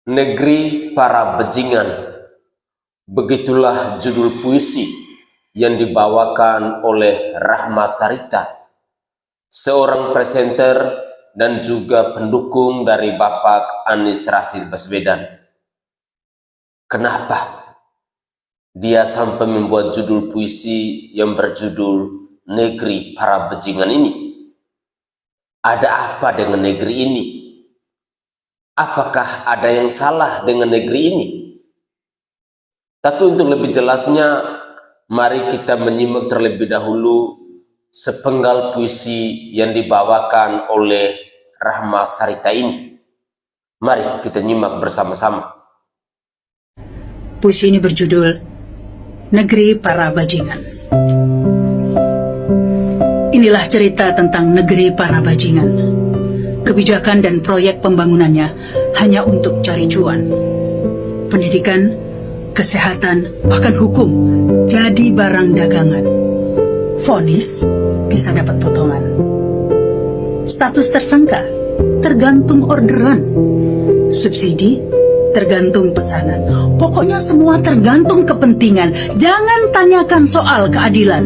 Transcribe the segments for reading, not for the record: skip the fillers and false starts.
Negeri Para Bajingan. Begitulah judul puisi yang dibawakan oleh Rahma Sarita, seorang presenter dan juga pendukung dari Bapak Anies Rashid Baswedan. Kenapa dia sampai membuat judul puisi yang berjudul Negeri Para Bajingan ini? Ada apa dengan negeri ini? Apakah ada yang salah dengan negeri ini? Tapi untuk lebih jelasnya, mari kita menyimak terlebih dahulu sepenggal puisi yang dibawakan oleh Rahma Sarita ini. Mari kita nyimak bersama-sama. Puisi ini berjudul Negeri Para Bajingan. Inilah cerita tentang negeri para bajingan. Kebijakan dan proyek pembangunannya hanya untuk cari cuan. Pendidikan, kesehatan, bahkan hukum jadi barang dagangan. Vonis bisa dapat potongan. Status tersangka tergantung orderan. Subsidi tergantung pesanan. Pokoknya semua tergantung kepentingan. Jangan tanyakan soal keadilan.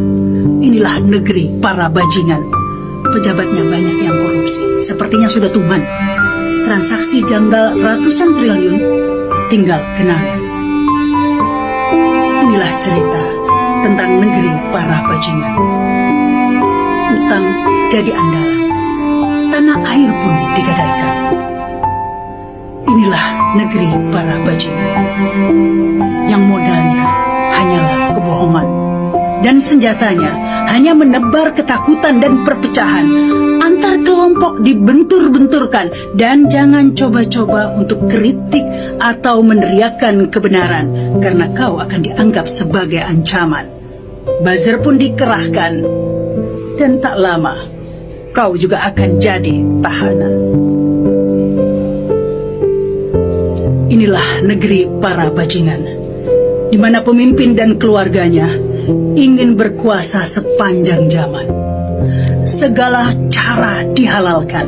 Inilah negeri para bajingan. Pejabatnya banyak yang korupsi. Sepertinya sudah tuman. Transaksi janggal ratusan triliun tinggal kenangan. Inilah cerita tentang negeri para bajingan. Utang jadi andalan. Tanah air pun digadaikan. Inilah negeri para bajingan. Yang modalnya hanyalah kebohongan. Dan senjatanya hanya menebar ketakutan dan perpecahan. Antar kelompok dibentur-benturkan. Dan jangan coba-coba untuk kritik atau meneriakkan kebenaran, karena kau akan dianggap sebagai ancaman. Buzzer pun dikerahkan. Dan tak lama kau juga akan jadi tahanan. Inilah negeri para bajingan, di mana pemimpin dan keluarganya ingin berkuasa sepanjang zaman. Segala cara dihalalkan.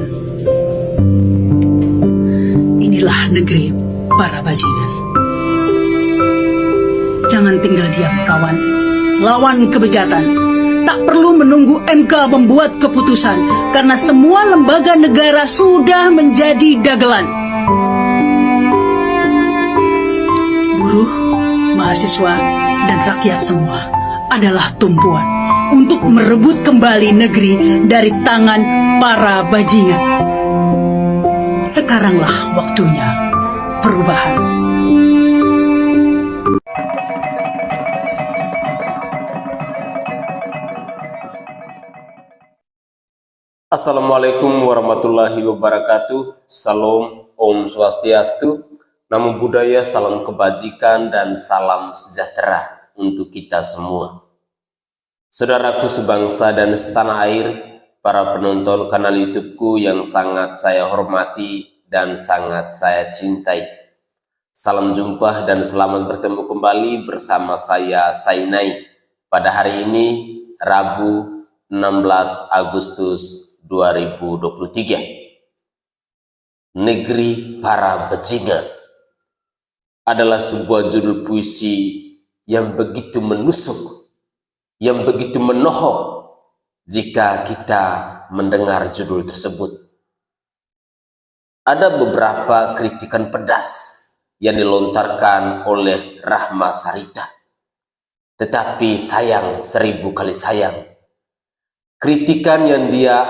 Inilah negeri para bajingan. Jangan tinggal diam, kawan. Lawan kebejatan. Tak perlu menunggu MK membuat keputusan, karena semua lembaga negara sudah menjadi dagelan. Buruh, mahasiswa, dan rakyat semua adalah tumpuan untuk merebut kembali negeri dari tangan para bajingan. Sekaranglah waktunya perubahan. Assalamualaikum warahmatullahi wabarakatuh. Salam, Om Swastiastu, Namo Buddhaya, salam kebajikan dan salam sejahtera untuk kita semua. Saudaraku sebangsa dan setanah air, para penonton kanal YouTubeku yang sangat saya hormati dan sangat saya cintai. Salam jumpa dan selamat bertemu kembali bersama saya Sainai pada hari ini Rabu 16 Agustus 2023. Negeri Para Bajingan adalah sebuah judul puisi yang begitu menusuk, yang begitu menohok jika kita mendengar judul tersebut. Ada beberapa kritikan pedas yang dilontarkan oleh Rahma Sarita. Tetapi sayang, 1000 kali sayang, kritikan yang dia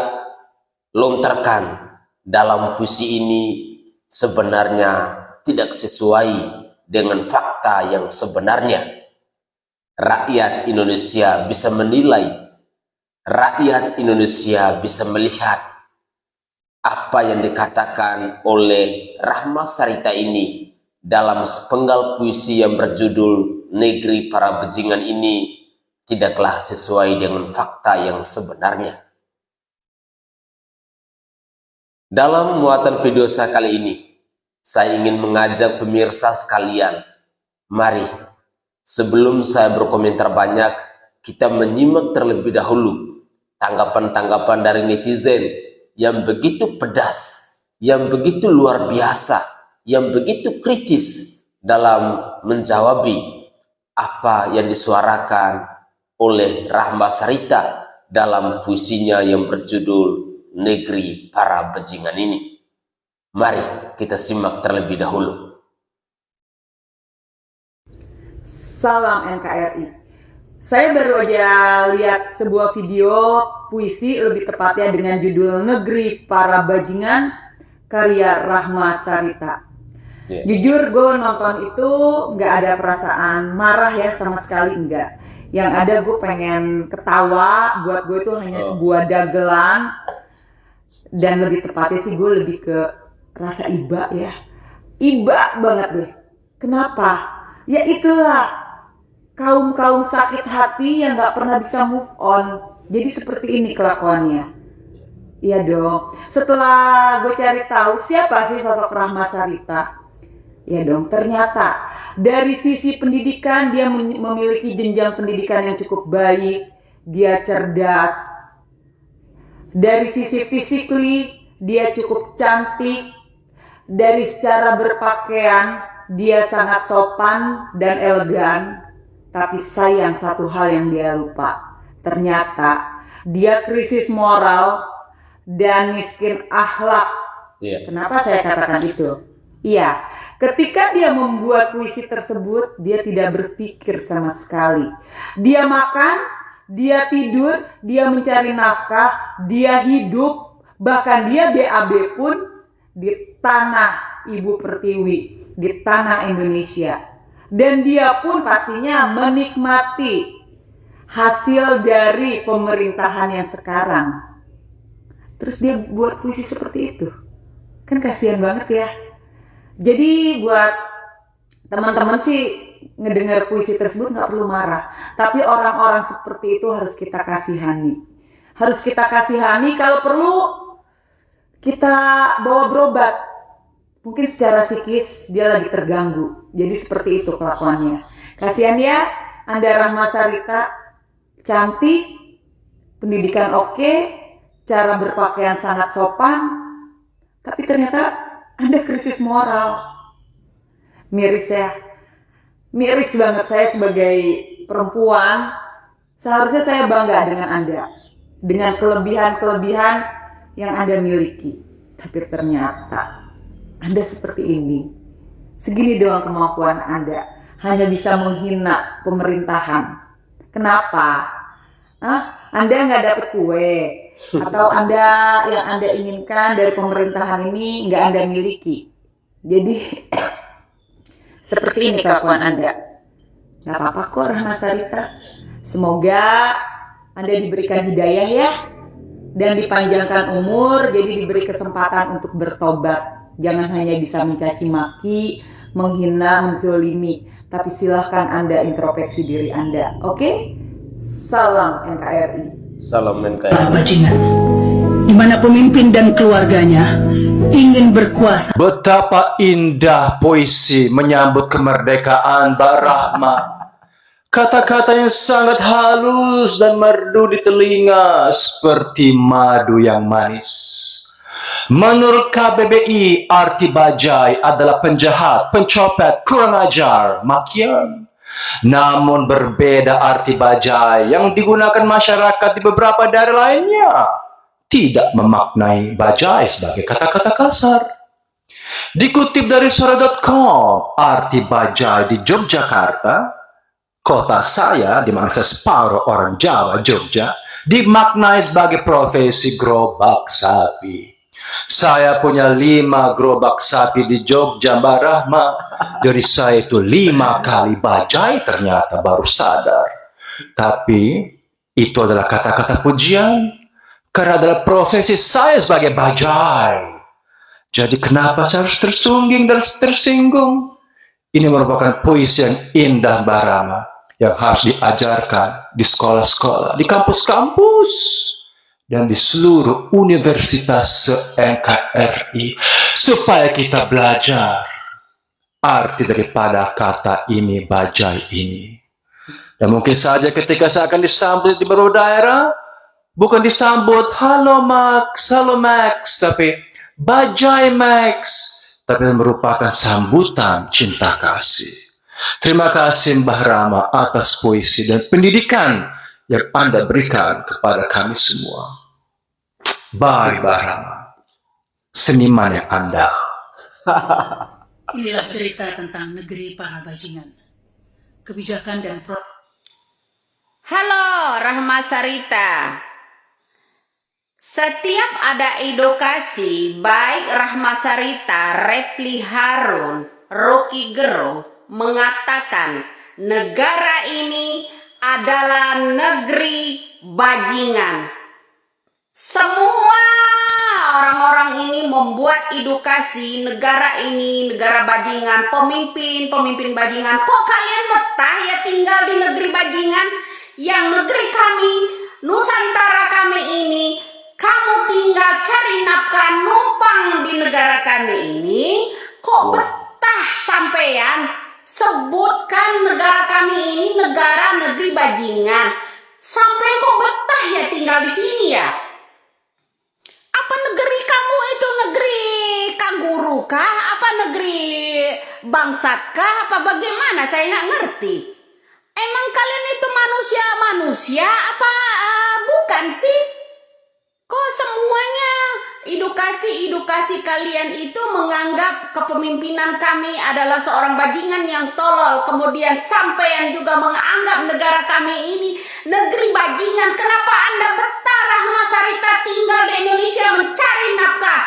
lontarkan dalam puisi ini sebenarnya tidak sesuai dengan fakta yang sebenarnya. Rakyat Indonesia bisa menilai, rakyat Indonesia bisa melihat apa yang dikatakan oleh Rahma Sarita ini dalam sepenggal puisi yang berjudul Negeri Para Bajingan ini tidaklah sesuai dengan fakta yang sebenarnya. Dalam muatan video saya kali ini, saya ingin mengajak pemirsa sekalian, mari sebelum saya berkomentar banyak, kita menyimak terlebih dahulu tanggapan-tanggapan dari netizen yang begitu pedas, yang begitu luar biasa yang begitu kritis dalam menjawabi apa yang disuarakan oleh Rahma Sarita dalam puisinya yang berjudul Negeri Para Bajingan ini. Mari kita simak terlebih dahulu. Salam NKRI. Saya baru aja lihat sebuah video puisi, lebih tepatnya dengan judul Negeri Para Bajingan karya Rahma Sarita. Jujur gue nonton itu nggak ada perasaan marah ya, sama sekali enggak. Yang ada gue pengen ketawa. Buat gue itu hanya sebuah dagelan. Dan lebih tepatnya sih gue lebih ke rasa iba ya. Iba banget deh. Kenapa? Ya itulah kaum sakit hati yang nggak pernah bisa move on. Jadi seperti ini kelakuannya. Iya dong. Setelah gue cari tahu siapa sih sosok Rahma Sarita, ya dong, ternyata dari sisi pendidikan dia memiliki jenjang pendidikan yang cukup baik, dia cerdas. Dari sisi physically dia cukup cantik. Dari secara berpakaian dia sangat sopan dan elegan. Tapi sayang satu hal yang dia lupa. Ternyata dia krisis moral dan miskin akhlak. Kenapa saya katakan itu? Iya, ketika dia membuat puisi tersebut, dia tidak berpikir sama sekali. Dia makan, dia tidur, dia mencari nafkah, dia hidup, bahkan dia BAB pun di tanah Ibu Pertiwi, di tanah Indonesia. Dan dia pun pastinya menikmati hasil dari pemerintahan yang sekarang. Terus dia buat puisi seperti itu. Kan kasihan banget ya. Jadi buat teman-teman sih ngedengar puisi tersebut nggak perlu marah. Tapi orang-orang seperti itu harus kita kasihani. Harus kita kasihani, kalau perlu kita bawa berobat. Mungkin secara psikis dia lagi terganggu. Jadi seperti itu kelakuannya. Kasihan ya Anda Rahma Sarita, cantik, pendidikan oke, cara berpakaian sangat sopan, tapi ternyata Anda krisis moral. Miris ya. Miris banget. Saya sebagai perempuan, seharusnya saya bangga dengan Anda, dengan kelebihan-kelebihan yang Anda miliki. Tapi ternyata Anda seperti ini. Segini doang kemampuan Anda, hanya bisa menghina pemerintahan. Kenapa? Anda nggak dapat kue, atau yang Anda inginkan dari pemerintahan ini nggak Anda miliki. Jadi seperti ini kelakuan Anda. Nggak apa-apa kok Rahma Sarita. Semoga Anda diberikan hidayah ya, dan dipanjangkan umur, jadi diberi kesempatan untuk bertobat. Jangan hanya bisa mencaci maki, menghina, menzolimi, tapi silahkan Anda introspeksi diri Anda. Oke? Salam NKRI. Salam Para NKRI. bajingan, di mana pemimpin dan keluarganya ingin berkuasa. Betapa indah puisi menyambut kemerdekaan Mbak Rahma. Kata-kata yang sangat halus dan merdu di telinga seperti madu yang manis. Menurut KBBI, arti bajai adalah penjahat, pencopet, kurang ajar, makian. Namun berbeda arti bajai yang digunakan masyarakat di beberapa daerah lainnya. Tidak memaknai bajai sebagai kata-kata kasar. Dikutip dari suara.com, arti bajai di Yogyakarta, kota saya di mana saya separuh orang Jawa, Jogja, dimaknai sebagai profesi gerobak sapi. Saya punya 5 gerobak sapi di Jogja, Mbak Rahma. Jadi saya itu 5 kali bajai ternyata baru sadar. Tapi itu adalah kata-kata pujian. Karena adalah profesi saya sebagai bajai. Jadi kenapa saya harus tersungging dan tersinggung? Ini merupakan puisi yang indah, Mbak Rahma, yang harus diajarkan di sekolah-sekolah, di kampus-kampus, dan di seluruh universitas se-NKRI, supaya kita belajar arti daripada kata ini, bajai ini. Dan mungkin saja ketika saya akan disambut di beberapa daerah, bukan disambut, halo Max, tapi bajai Max, tapi merupakan sambutan cinta kasih. Terima kasih Mbah Rama atas puisi dan pendidikan yang Anda berikan kepada kami semua. Bye Mbah Rama, seniman yang andal. Inilah cerita tentang negeri para bajingan. Kebijakan dan Halo Rahma Sarita. Setiap ada edukasi, baik Rahma Sarita, Repli Harun, Rocky Gerung mengatakan negara ini adalah negeri bajingan. Semua orang-orang ini membuat edukasi negara ini negara bajingan, pemimpin bajingan. Kok kalian betah ya tinggal di negeri bajingan? Yang negeri kami, Nusantara kami ini, kamu tinggal cari nafkah numpang di negara kami ini. Kok betah sampean? Sebutkan negara kami ini negara negeri bajingan. Sampean kok betah ya tinggal di sini ya? Apa negeri kamu itu negeri kaguru kah? Apa negeri bangsat kah? Apa bagaimana? Saya nggak ngerti. Emang kalian itu manusia apa bukan sih? Kok semuanya edukasi kalian itu menganggap kepemimpinan kami adalah seorang bajingan yang tolol. Kemudian sampean juga menganggap negara kami ini negeri bajingan. Kenapa Anda betah Rahma Sarita tinggal di Indonesia mencari nafkah,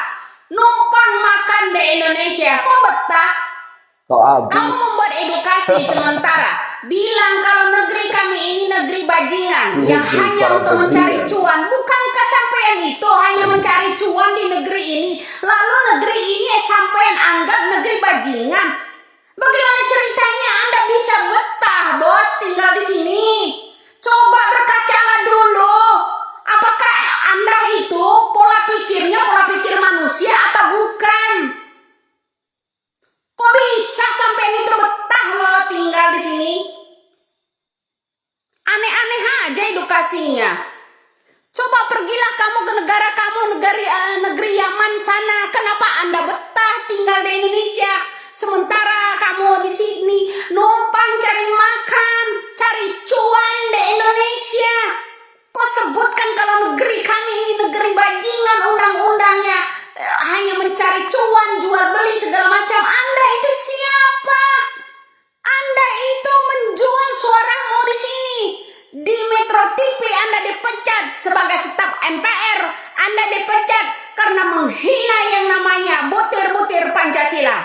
numpang makan di Indonesia? Kok betah? Kau habis. Kamu membuat edukasi sementara bilang kalau negeri kami ini negeri bajingan yang Negeri hanya para untuk mencari bajingan. cuan. Bukankah sampean itu hanya mencari cuan di negeri ini? Lalu negeri ini sampean anggap negeri bajingan? Bagaimana ceritanya Anda bisa betah, bos, tinggal di sini? Coba berkacalah dulu. Apakah Anda itu pola pikirnya pola pikir manusia atau bukan? Kok bisa sampai itu betah loh tinggal di sini? Aneh-aneh aja edukasinya. Coba pergilah kamu ke negara kamu, negeri Yaman sana. Kenapa Anda betah tinggal di Indonesia? Sementara kamu di sini numpang cari makan, cari cuan di Indonesia. Kok sebutkan kalau negeri kami ini negeri bajingan, undang-undangnya hanya mencari cuan, jual beli segala macam. Anda itu siapa? Anda itu menjual suaramu di sini. Di Metro TV Anda dipecat sebagai staf MPR. Anda dipecat karena menghina yang namanya butir-butir Pancasila.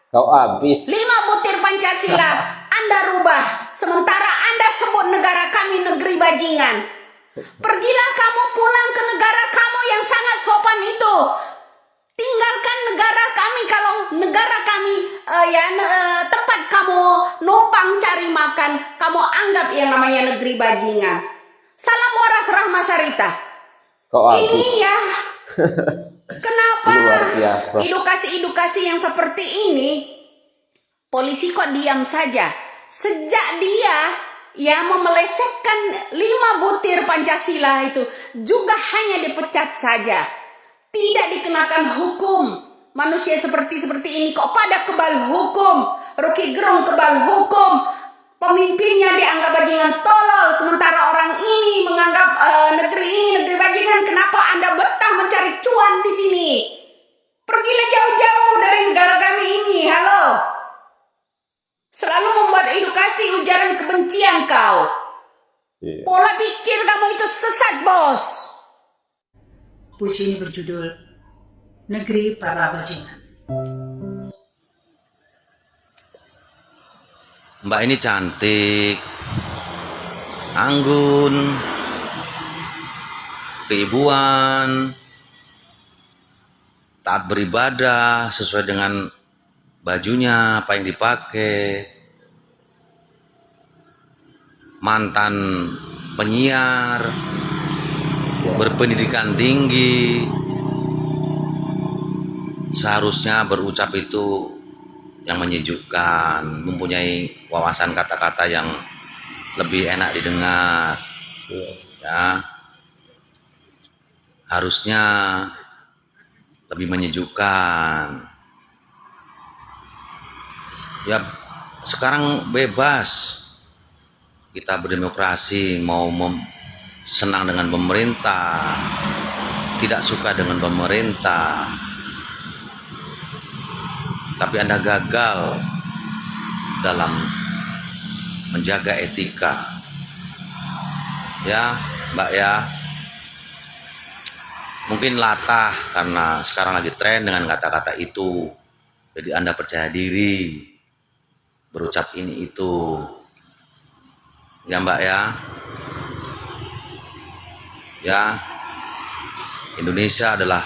Kau habis. 5 butir Pancasila Anda rubah. Sementara Anda sebut negara kami negeri bajingan. Pergilah kamu pulang ke negara kamu yang sangat sopan itu. Tinggalkan negara kami. Kalau negara kami tempat kamu numpang cari makan, kamu anggap yang namanya negeri bajingan. Salam waras Rahma Sarita. Kau Ini habis. ya kenapa Luar biasa. edukasi yang seperti ini polisi kok diam saja? Sejak dia memelesetkan 5 butir Pancasila itu juga hanya dipecat saja. Tidak dikenakan hukum. Manusia seperti ini kok pada kebal hukum. Rocky Gerung kebal hukum. Pemimpinnya dianggap bajingan tolol. Sementara orang ini menganggap negeri ini negeri bajingan. Kenapa Anda betah mencari cuan di sini? Pergilah jauh-jauh dari negara kami ini. Halo. Selalu membuat edukasi ujaran kebencian kau. Iya. Pola pikir kamu itu sesat, bos. puisi ini berjudul Negeri Para Bajingan. Mbak ini cantik, anggun, keibuan, taat beribadah sesuai dengan bajunya apa yang dipakai, mantan penyiar, berpendidikan tinggi, seharusnya berucap itu yang menyejukkan, mempunyai wawasan kata-kata yang lebih enak didengar, ya, harusnya lebih menyejukkan. Ya sekarang bebas kita berdemokrasi, mau senang dengan pemerintah, tidak suka dengan pemerintah, tapi Anda gagal dalam menjaga etika. Ya Mbak ya, mungkin latah karena sekarang lagi tren dengan kata-kata itu, jadi Anda percaya diri berucap ini itu, ya Mbak ya. Ya, Indonesia adalah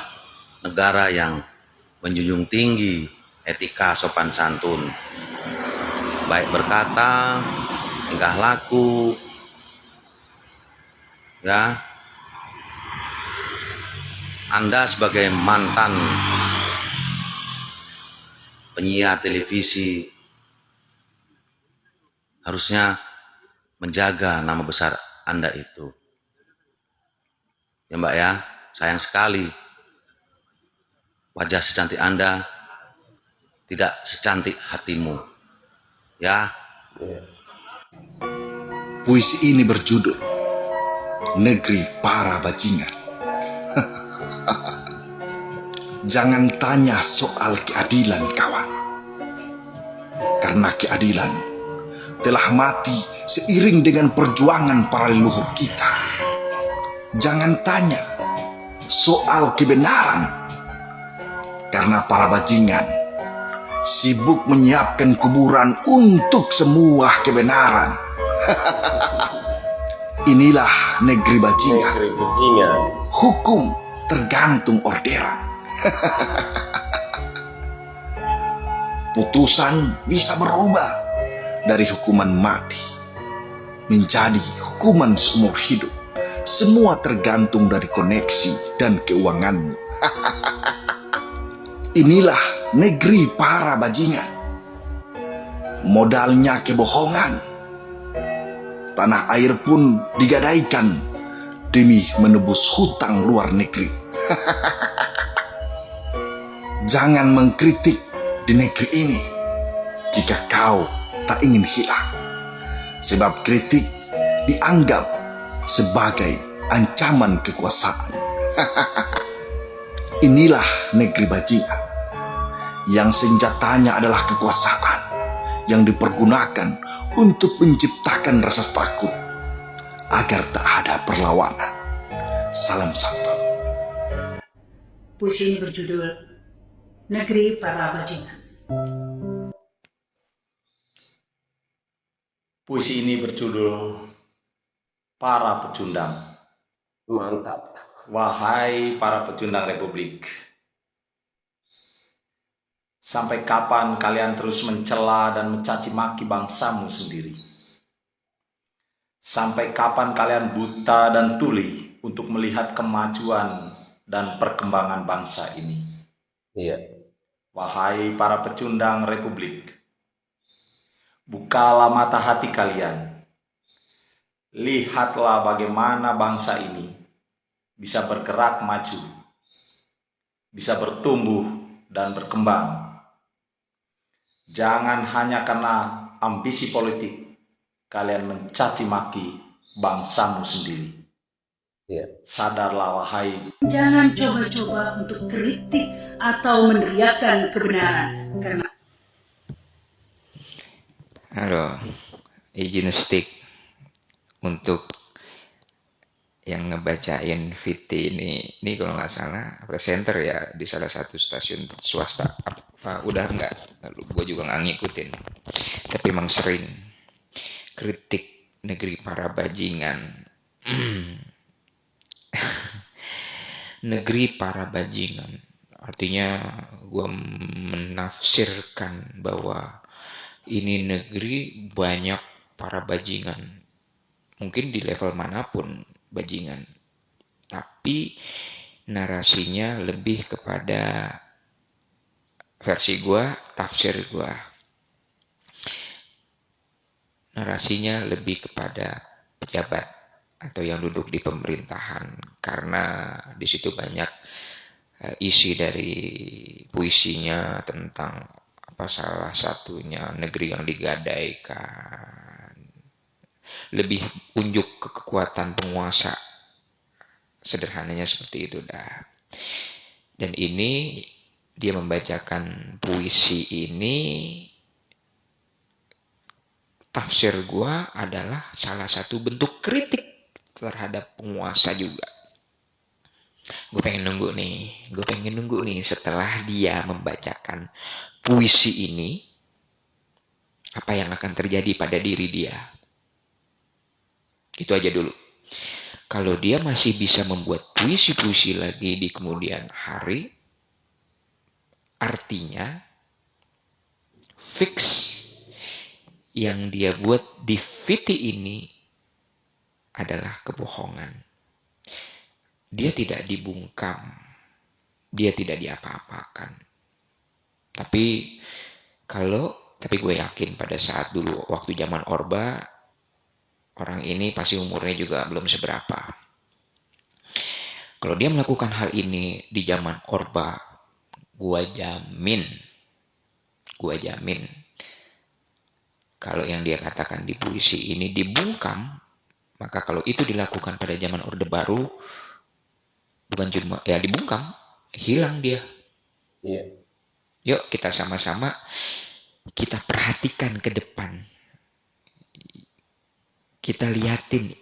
negara yang menjunjung tinggi etika sopan santun, baik berkata, tingkah laku, ya. Anda sebagai mantan penyiar televisi harusnya menjaga nama besar Anda itu. Ya Mbak ya, sayang sekali wajah secantik Anda tidak secantik hatimu. Ya. Puisi ini berjudul Negeri Para Bajingan. Jangan tanya soal keadilan, kawan. Karena keadilan telah mati seiring dengan perjuangan para leluhur kita. Jangan tanya soal kebenaran, karena para bajingan sibuk menyiapkan kuburan untuk semua kebenaran. Inilah negeri bajingan. Negeri bajingan. Hukum tergantung orderan. Putusan bisa berubah dari hukuman mati menjadi hukuman seumur hidup. Semua tergantung dari koneksi dan keuanganmu. Inilah negeri para bajingan. Modalnya kebohongan. Tanah air pun digadaikan demi menebus hutang luar negeri. Jangan mengkritik di negeri ini jika kau tak ingin hilang, sebab kritik dianggap sebagai ancaman kekuasaan. Inilah negeri bajingan yang senjatanya adalah kekuasaan yang dipergunakan untuk menciptakan rasa takut agar tak ada perlawanan. Salam santun. Puisi ini berjudul Negeri Para Bajingan. Puisi ini berjudul Para Pecundang. Mantap. Wahai para pecundang Republik, sampai kapan kalian terus mencela dan mencaci maki bangsamu sendiri? Sampai kapan kalian buta dan tuli untuk melihat kemajuan dan perkembangan bangsa ini? Iya. Wahai para pecundang Republik, bukalah mata hati kalian. Lihatlah bagaimana bangsa ini bisa bergerak maju, bisa bertumbuh dan berkembang. Jangan hanya karena ambisi politik kalian mencaci maki bangsamu sendiri. Iya. Sadarlah wahai. Jangan coba-coba untuk kritik atau meneriakkan kebenaran, karena Halo, izin stick untuk yang ngebacain VT ini kalau nggak salah presenter ya di salah satu stasiun swasta. Apa udah enggak? Gue juga nggak ngikutin. Tapi emang sering kritik negeri para bajingan. Negeri para bajingan. Artinya gue menafsirkan bahwa ini negeri banyak para bajingan. Mungkin di level manapun bajingan. Tapi narasinya lebih kepada versi gue, tafsir gue. Narasinya lebih kepada pejabat atau yang duduk di pemerintahan. Karena di situ banyak isi dari puisinya tentang apa salah satunya negeri yang digadaikan. Lebih unjuk ke kekuatan penguasa. Sederhananya seperti itu dah. Dan ini dia membacakan puisi ini, tafsir gua adalah salah satu bentuk kritik terhadap penguasa juga. Gue pengen nunggu nih setelah dia membacakan puisi ini, apa yang akan terjadi pada diri dia. Itu aja dulu. Kalau dia masih bisa membuat puisi-puisi lagi di kemudian hari, artinya fix yang dia buat di VT ini adalah kebohongan. Dia tidak dibungkam, dia tidak diapa-apakan. Tapi gue yakin pada saat dulu waktu zaman Orba, orang ini pasti umurnya juga belum seberapa. Kalau dia melakukan hal ini di zaman Orba, gua jamin. Kalau yang dia katakan di puisi ini dibungkam, maka kalau itu dilakukan pada zaman Orde Baru, bukan cuma ya dibungkam, hilang dia. Iya. Yuk kita sama-sama kita perhatikan ke depan. Kita liatin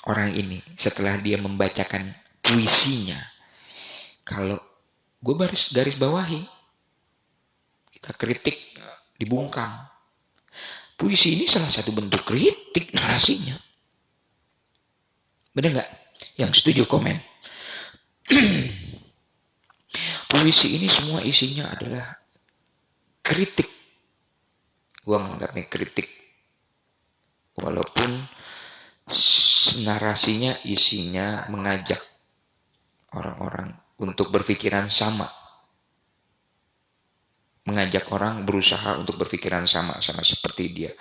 orang ini setelah dia membacakan puisinya. Kalau gue garis bawahi, kita kritik, dibungkam. Puisi ini salah satu bentuk kritik narasinya. Bener nggak? Yang setuju komen. Puisi ini semua isinya adalah kritik. Gua menganggapnya kritik. Walaupun narasinya isinya mengajak orang-orang untuk berpikiran sama. Mengajak orang berusaha untuk berpikiran sama seperti dia.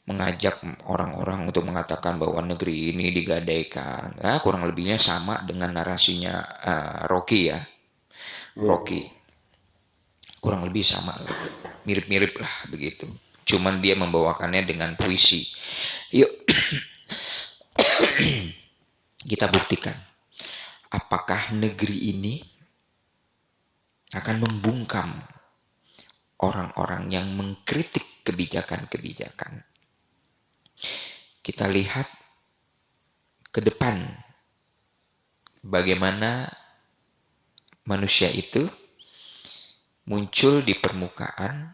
Mengajak orang-orang untuk mengatakan bahwa negeri ini digadaikan. Ya, kurang lebihnya sama dengan narasinya Rocky ya. Rocky. Kurang lebih sama. Mirip-mirip lah begitu. Cuman dia membawakannya dengan puisi. Yuk. Kita buktikan. Apakah negeri ini akan membungkam orang-orang yang mengkritik kebijakan-kebijakan. Kita lihat ke depan bagaimana manusia itu muncul di permukaan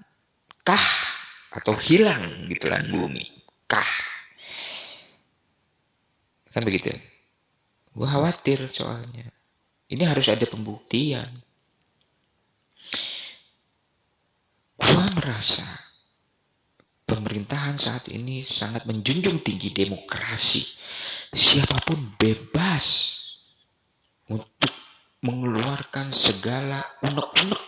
kah atau hilang di telan bumi kah. Kan begitu. Gue khawatir soalnya. Ini harus ada pembuktian. Gue merasa pemerintahan saat ini sangat menjunjung tinggi demokrasi. Siapapun bebas untuk mengeluarkan segala unek-unek.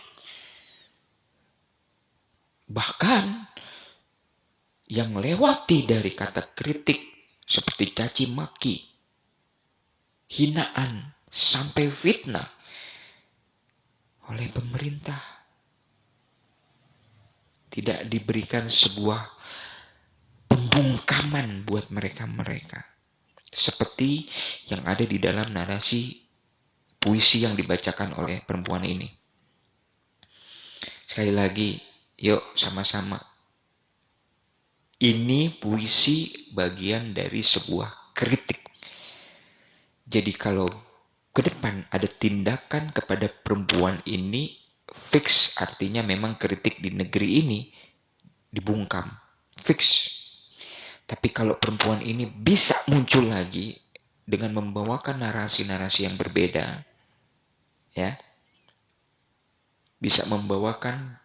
Bahkan yang melewati dari kata kritik seperti caci maki, hinaan, sampai fitnah oleh pemerintah. Tidak diberikan sebuah pembungkaman buat mereka-mereka. Seperti yang ada di dalam narasi puisi yang dibacakan oleh perempuan ini. Sekali lagi, yuk sama-sama. Ini puisi bagian dari sebuah kritik. Jadi kalau ke depan ada tindakan kepada perempuan ini, fix artinya memang kritik di negeri ini dibungkam. Fix. Tapi kalau perempuan ini bisa muncul lagi dengan membawakan narasi-narasi yang berbeda, ya, bisa membawakan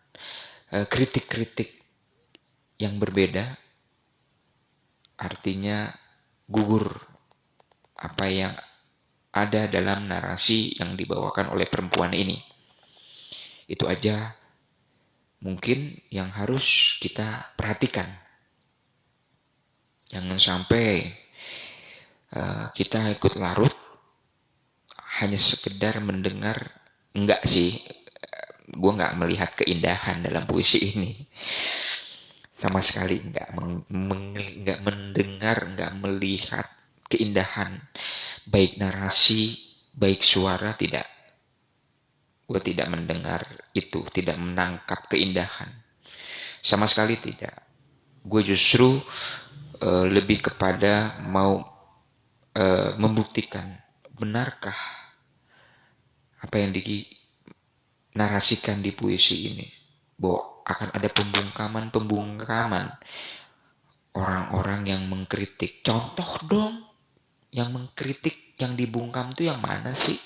kritik-kritik yang berbeda, artinya gugur apa yang ada dalam narasi yang dibawakan oleh perempuan ini. Itu aja mungkin yang harus kita perhatikan. Jangan sampai kita ikut larut hanya sekedar mendengar, enggak sih, gue nggak melihat keindahan dalam puisi ini sama sekali, nggak mendengar, nggak melihat keindahan, baik narasi, baik suara, tidak. Gue tidak mendengar itu, tidak menangkap keindahan, sama sekali tidak. Gue justru lebih kepada mau membuktikan benarkah apa yang dinarasikan di puisi ini, bahwa akan ada pembungkaman orang-orang yang mengkritik. Contoh dong, yang mengkritik, yang dibungkam itu yang mana sih?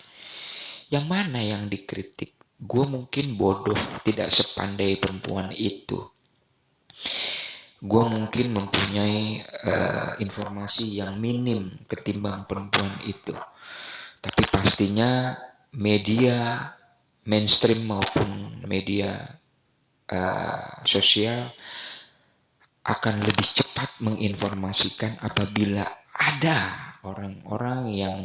Yang mana yang dikritik? Gue mungkin bodoh, tidak sepandai perempuan itu. Gue mungkin mempunyai informasi yang minim ketimbang perempuan itu. Tapi pastinya media mainstream maupun media sosial akan lebih cepat menginformasikan apabila ada orang-orang yang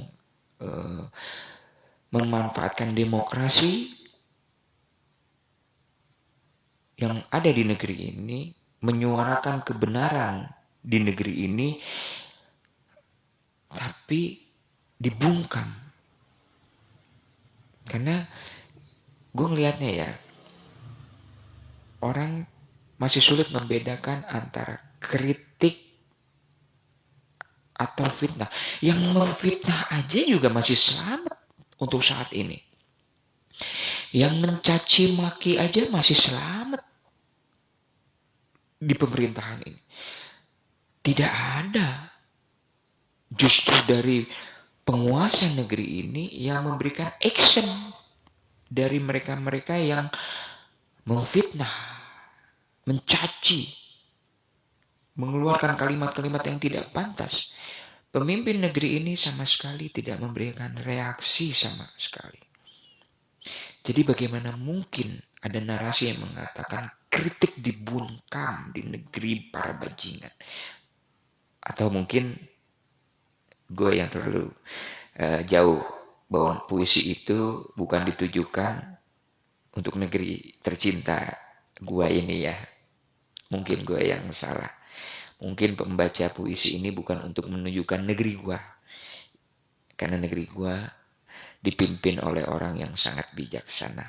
memanfaatkan demokrasi yang ada di negeri ini, menyuarakan kebenaran di negeri ini, tapi dibungkam. Karena gue ngelihatnya ya, orang masih sulit membedakan antara kritik atau fitnah. Yang memfitnah aja juga masih selamat untuk saat ini. Yang mencaci maki aja masih selamat di pemerintahan ini. Tidak ada justru dari penguasa negeri ini yang memberikan action dari mereka-mereka yang memfitnah, mencaci, mengeluarkan kalimat-kalimat yang tidak pantas. Pemimpin negeri ini sama sekali tidak memberikan reaksi sama sekali. Jadi bagaimana mungkin ada narasi yang mengatakan kritik dibungkam di negeri para bajingan? Atau mungkin gue yang terlalu jauh, bahwa puisi itu bukan ditujukan untuk negeri tercinta gue ini ya. Mungkin gue yang salah. Mungkin pembaca puisi ini bukan untuk menunjukkan negeri gue. Karena negeri gue dipimpin oleh orang yang sangat bijaksana.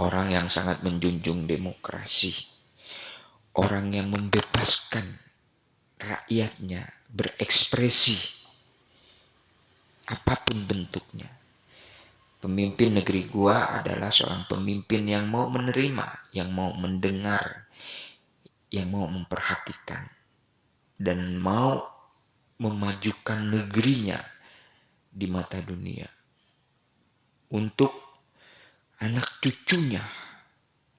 Orang yang sangat menjunjung demokrasi. Orang yang membebaskan rakyatnya berekspresi apapun bentuknya. Pemimpin negeri gua adalah seorang pemimpin yang mau menerima, yang mau mendengar, yang mau memperhatikan, dan mau memajukan negerinya di mata dunia untuk anak cucunya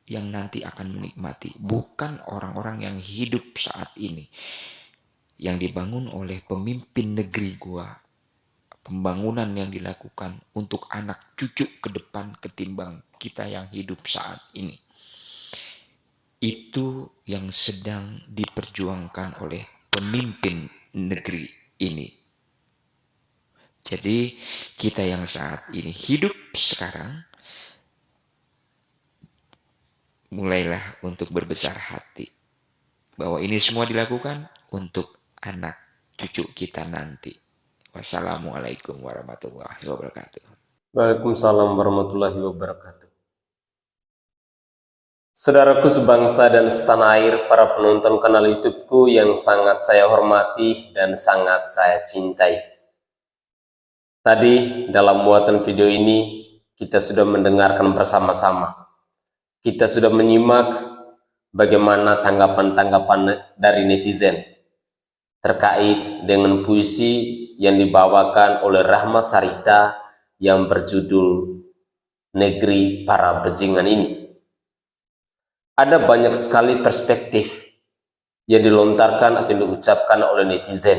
yang nanti akan menikmati, bukan orang-orang yang hidup saat ini, yang dibangun oleh pemimpin negeri gua. Pembangunan yang dilakukan untuk anak cucu ke depan ketimbang kita yang hidup saat ini. Itu yang sedang diperjuangkan oleh pemimpin negeri ini. Jadi kita yang saat ini hidup sekarang, mulailah untuk berbesar hati bahwa ini semua dilakukan untuk anak cucu kita nanti. Wassalamualaikum warahmatullahi wabarakatuh. Waalaikumsalam warahmatullahi wabarakatuh. Saudaraku sebangsa dan setanah air, para penonton kanal YouTubeku yang sangat saya hormati dan sangat saya cintai. Tadi dalam muatan video ini kita sudah mendengarkan bersama-sama. Kita sudah menyimak bagaimana tanggapan-tanggapan dari netizen terkait dengan puisi yang dibawakan oleh Rahma Sarita yang berjudul Negeri Para Bajingan ini. Ada banyak sekali perspektif yang dilontarkan atau diucapkan oleh netizen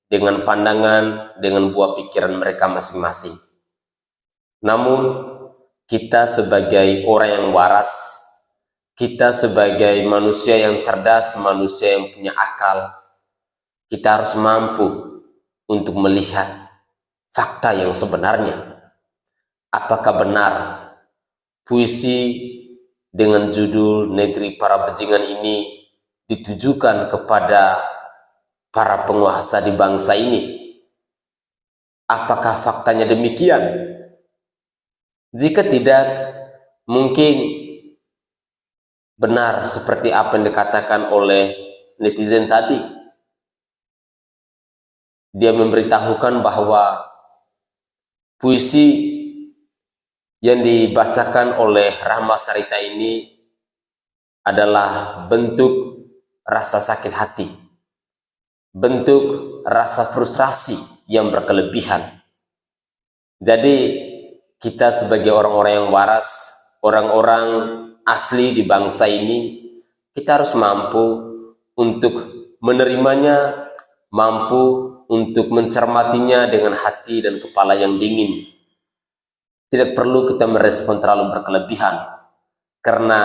dengan pandangan, dengan buah pikiran mereka masing-masing. Namun, kita sebagai orang yang waras, kita sebagai manusia yang cerdas, manusia yang punya akal, kita harus mampu untuk melihat fakta yang sebenarnya. Apakah benar puisi dengan judul Negeri Para Bajingan ini ditujukan kepada para penguasa di bangsa ini. Apakah faktanya demikian? Jika tidak, mungkin benar seperti apa yang dikatakan oleh netizen tadi. Dia memberitahukan bahwa puisi yang dibacakan oleh Rahma Sarita ini adalah bentuk rasa sakit hati, bentuk rasa frustrasi yang berkelebihan. Jadi kita sebagai orang-orang yang waras, orang-orang asli di bangsa ini, kita harus mampu untuk menerimanya, mampu untuk mencermatinya dengan hati dan kepala yang dingin. Tidak perlu kita merespon terlalu berkelebihan, karena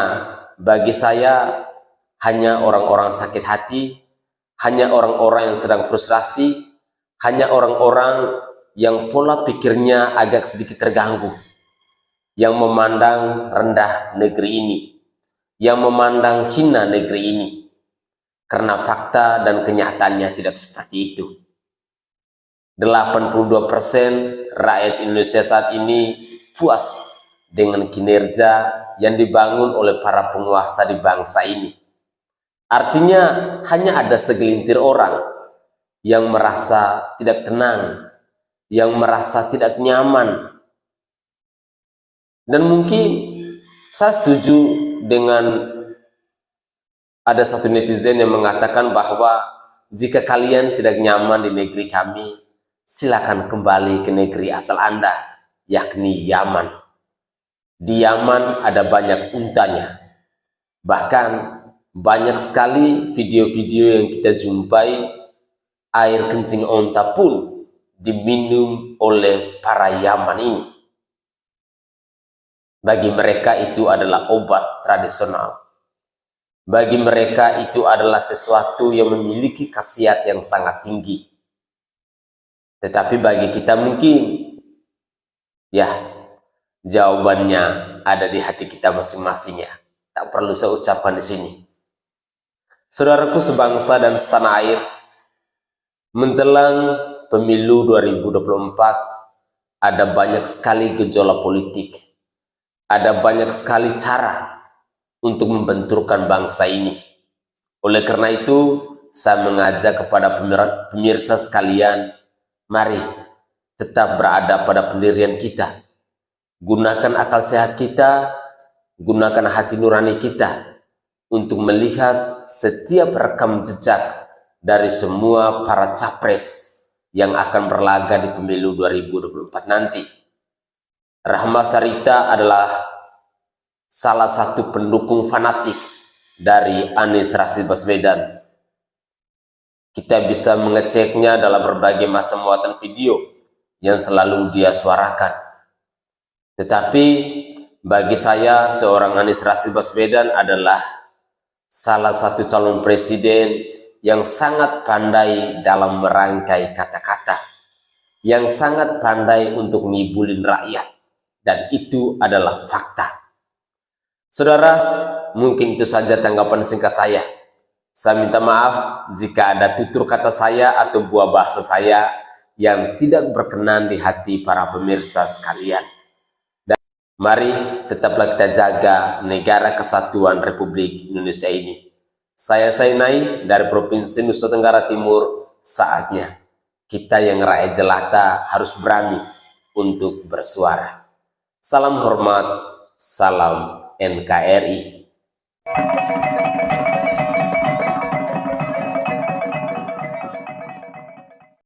bagi saya hanya orang-orang sakit hati, hanya orang-orang yang sedang frustrasi, hanya orang-orang yang pola pikirnya agak sedikit terganggu, yang memandang rendah negeri ini, yang memandang hina negeri ini, karena fakta dan kenyataannya tidak seperti itu. 82% rakyat Indonesia saat ini puas dengan kinerja yang dibangun oleh para penguasa di bangsa ini. Artinya hanya ada segelintir orang yang merasa tidak tenang, yang merasa tidak nyaman. Dan mungkin saya setuju dengan ada satu netizen yang mengatakan bahwa jika kalian tidak nyaman di negeri kami, silakan kembali ke negeri asal Anda, yakni Yaman. Di Yaman ada banyak untanya. Bahkan banyak sekali video-video yang kita jumpai, air kencing onta pun diminum oleh para Yaman ini. Bagi mereka itu adalah obat tradisional. Bagi mereka itu adalah sesuatu yang memiliki khasiat yang sangat tinggi. Tetapi bagi kita mungkin, ya, jawabannya ada di hati kita masing-masing ya. Tak perlu saya ucapkan di sini. Saudaraku sebangsa dan setanah air, menjelang pemilu 2024, ada banyak sekali gejolak politik. Ada banyak sekali cara untuk membenturkan bangsa ini. Oleh karena itu, saya mengajak kepada pemirsa sekalian, mari tetap berada pada pendirian kita. Gunakan akal sehat kita, gunakan hati nurani kita untuk melihat setiap rekam jejak dari semua para capres yang akan berlaga di pemilu 2024 nanti. Rahma Sarita adalah salah satu pendukung fanatik dari Anies Rashid Baswedan. Kita bisa mengeceknya dalam berbagai macam muatan video yang selalu dia suarakan. Tetapi bagi saya, seorang Anies Rashid Baswedan adalah salah satu calon presiden yang sangat pandai dalam merangkai kata-kata, yang sangat pandai untuk ngibulin rakyat, dan itu adalah fakta. Saudara, mungkin itu saja tanggapan singkat saya. Saya minta maaf jika ada tutur kata saya atau buah bahasa saya yang tidak berkenan di hati para pemirsa sekalian. Dan mari tetaplah kita jaga negara kesatuan Republik Indonesia ini. Saya Sainai dari Provinsi Nusa Tenggara Timur. Saatnya kita yang rakyat jelata harus berani untuk bersuara. Salam hormat, salam NKRI.